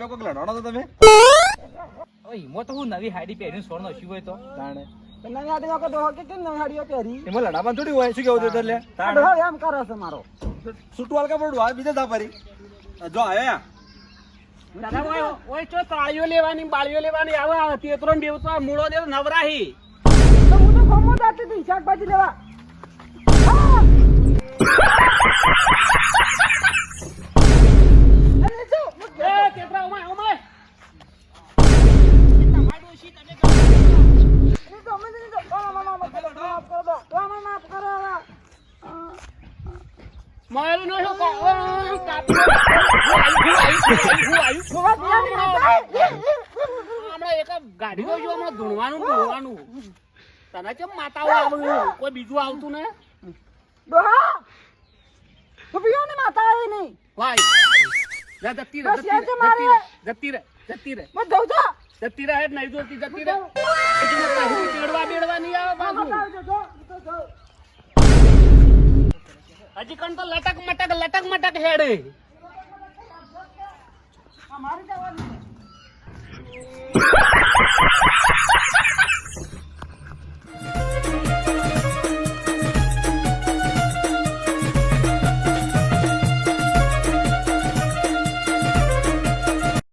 કોક લડવાનો તો તમે હવે ઈમો તો હું નવી હાડી પહેરીને સોળ નો હોય તો તાણે નવી હાડીઓ કે દોહો કે નવી હાડીઓ પહેરી એમાં લડામાં થોડી હોય શું કેવું એટલે દોહો એમ કરે છે મારો છૂટવાલ કા પડું આ બીજે ધાપારી જો આયા દાદા ઓય ચો તાળીઓ લેવાની બાળીઓ લેવાની આવે તેતરો ને બેવતો મૂળો દે નવરાહી તો હું તો ગમો જાતી હતી શાકભાજી લેવા અરે જો એ તેતરા ઓમાય મારું નો શું હમણાં એક ગાડી તો જો હમણાં ધૂણવાનું તને કેમ માતાઓ આવ્યું કોઈ બીજું આવતું ને ડોહા ભૂપિયો ને માતા આવી નહીં ભાઈ જા જતી રે જતી રે મત જાઉં છો જતી રહે નહીં જોતી જતી રહે ચડવા બેડવા નહીં આવે પાછું હજી કણ તો લટક મટક હેડે અમારી જવાની